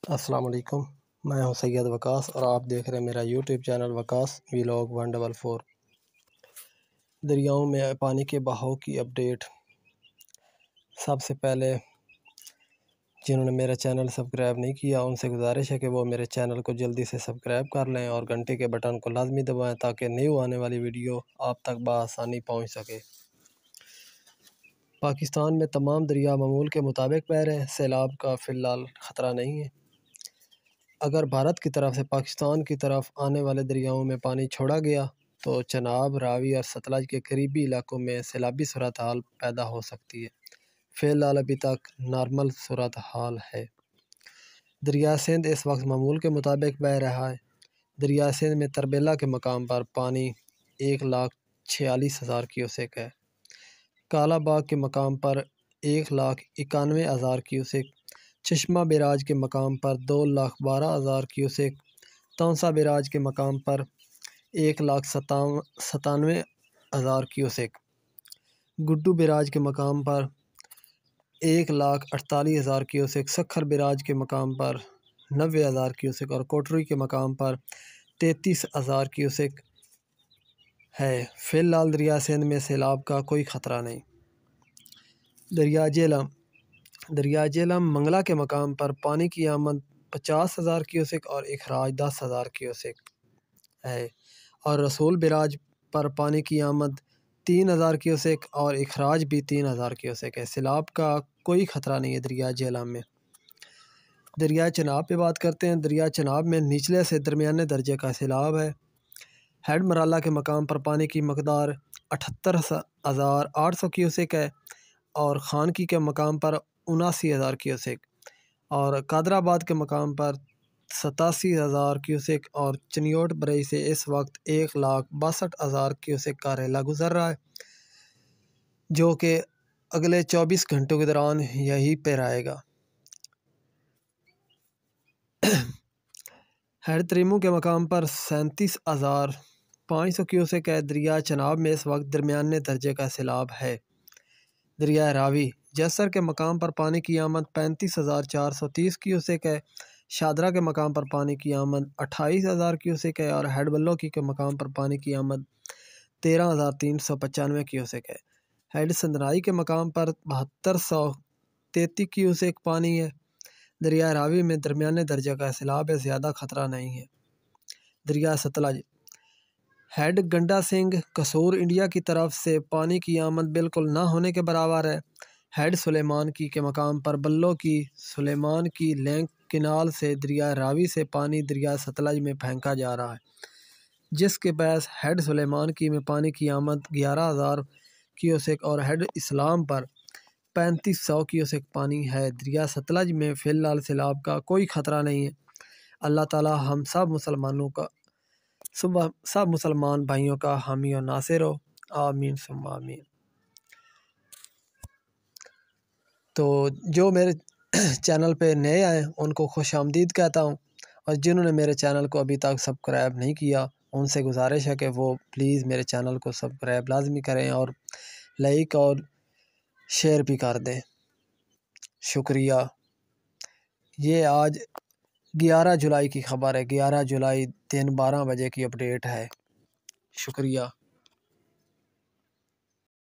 السلام علیکم، میں ہوں سید وکاس اور آپ دیکھ رہے ہیں میرا یوٹیوب چینل وکاس ولاگ 144۔ دریاؤں میں پانی کے بہاؤ کی اپڈیٹ۔ سب سے پہلے جنہوں نے میرا چینل سبسکرائب نہیں کیا ان سے گزارش ہے کہ وہ میرے چینل کو جلدی سے سبسکرائب کر لیں اور گھنٹے کے بٹن کو لازمی دبائیں تاکہ نیو آنے والی ویڈیو آپ تک بآسانی پہنچ سکے۔ پاکستان میں تمام دریا معمول کے مطابق بہہ رہے ہیں، سیلاب کا فی الحال خطرہ نہیں ہے۔ اگر بھارت کی طرف سے پاکستان کی طرف آنے والے دریاؤں میں پانی چھوڑا گیا تو چناب، راوی اور ستلج کے قریبی علاقوں میں سیلابی صورتحال پیدا ہو سکتی ہے۔ فی الحال ابھی تک نارمل صورتحال ہے۔ دریا سندھ اس وقت معمول کے مطابق بہہ رہا ہے۔ دریا سندھ میں تربیلا کے مقام پر پانی 1,46,000 کیوسیک ہے۔ کالا باغ کے مقام پر 1,91,000 کیوسیک، چشمہ بیراج کے مقام پر 2,12,000 کیوسیک، تونسا بیراج کے مقام پر 1,97,000 کیوسیک، گڈو بیراج کے مقام پر 1,48,000 کیوسیک، سکھر بیراج کے مقام پر 90,000 کیوسیک اور کوٹروئی کے مقام پر 33,000 کیوسیک ہے۔ فی الحال دریا سندھ میں سیلاب کا کوئی خطرہ نہیں۔ دریا جہلم منگلا کے مقام پر پانی کی آمد 50,000 کیوسیک اور اخراج 10,000 کیوسیک ہے، اور رسول بیراج پر پانی کی آمد 3,000 کیوسیک اور اخراج بھی 3,000 کیوسیک ہے۔ سیلاب کا کوئی خطرہ نہیں ہے دریا جہلم میں۔ دریا چناب پہ بات کرتے ہیں۔ دریا چناب میں نچلے سے درمیانے درجے کا سیلاب ہے۔ ہیڈ مرالہ کے مقام پر پانی کی مقدار 78,800 کیوسیک ہے اور خانکی کے مقام پر 79,000 کیوسیک اور قادر آباد کے مقام پر 87,000 کیوسیک اور چنیوٹ برئی سے اس وقت 1,62,000 کیوسیک کا ریلا گزر رہا ہے، جو کہ اگلے 24 گھنٹوں کے دوران یہی پہ رہے گا۔ ہیڈ تریمو کے مقام پر 37,500 کیوسیک ہے۔ دریا چناب میں اس وقت درمیانے درجے کا سیلاب ہے۔ دریا راوی جیسر کے مقام پر پانی کی آمد 35,430 کیوسیک ہے۔ شادرہ کے مقام پر پانی کی آمد 28,000 کیوسیک ہے اور ہیڈ بلوکی کے مقام پر پانی کی آمد 13,395 کیوسیک ہے۔ ہیڈ سندنائی کے مقام پر 7233 کیوسیک پانی ہے۔ دریا راوی میں درمیانے درجے کا سیلاب ہے، زیادہ خطرہ نہیں ہے۔ دریا ستلج ہیڈ گنڈا سنگھ قصور انڈیا کی طرف سے پانی کی آمد بالکل نہ ہونے کے برابر ہے۔ ہیڈ سلیمان کی کے مقام پر بلو کی سلیمان کی لینک کینال سے دریا راوی سے پانی دریا ستلج میں پھینکا جا رہا ہے، جس کے باعث ہیڈ سلیمان کی میں پانی کی آمد 11,000 کیوسیک اور ہیڈ اسلام پر 3,500 کیوسیک پانی ہے۔ دریا ستلج میں فی الحال سیلاب کا کوئی خطرہ نہیں ہے۔ اللہ تعالی ہم سب مسلمان بھائیوں کا حامی و ناصر ہو، آمین ثم آمین۔ تو جو میرے چینل پہ نئے آئے ان کو خوش آمدید کہتا ہوں، اور جنہوں نے میرے چینل کو ابھی تک سبسکرائب نہیں کیا ان سے گزارش ہے کہ وہ پلیز میرے چینل کو سبسکرائب لازمی کریں اور لائک اور شیئر بھی کر دیں۔ شکریہ۔ یہ آج 11 جولائی کی خبر ہے، 11 جولائی دن 12 بجے کی اپڈیٹ ہے۔ شکریہ۔